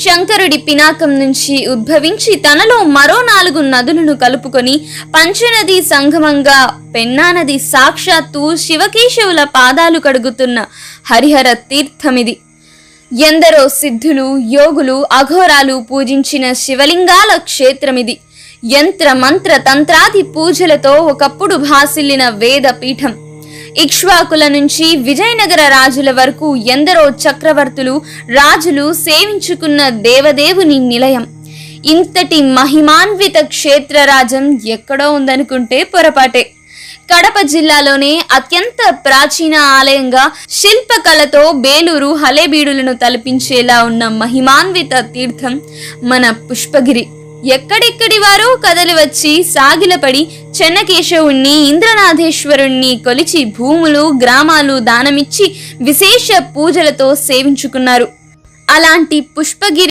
శంకరుడి పినాకం నుంచి ఉద్భవించి తనలో మరో 4 నదులను కలుపుకొని పంచనది సంగమంగా పెన్నా నది సాక్షాత్తు శివకేశవుల పాదాలు కడుగుతున్న హరిహర తీర్థమిది. ఎందరో సిద్ధులు, యోగులు, అఘోరాలు పూజించిన శివలింగాల క్షేత్రమిది. యంత్ర మంత్ర తంత్రాది పూజలతో ఒకప్పుడు భాసిల్లిన వేద పీఠం. ఇక్ష్వాకుల నుంచి విజయనగర రాజుల వరకు ఎందరో చక్రవర్తులు, రాజులు సేవించుకున్న దేవదేవుని నిలయం. ఇంతటి మహిమాన్విత క్షేత్రరాజం ఎక్కడో ఉందనుకుంటే పొరపాటే. కడప జిల్లాలోనే అత్యంత ప్రాచీన ఆలయంగా శిల్పకళతో బేలూరు హలేబీడులను తలపించేలా ఉన్న మహిమాన్విత తీర్థం మన పుష్పగిరి. ఎక్కడెక్కడి వారో కదలి వచ్చి సాగిలపడి చెన్నకేశవుణ్ణి, ఇంద్రనాథేశ్వరుణ్ణి కొలిచి భూములు, గ్రామాలు దానమిచ్చి విశేష పూజలతో సేవించుకున్నారు. అలాంటి పుష్పగిరి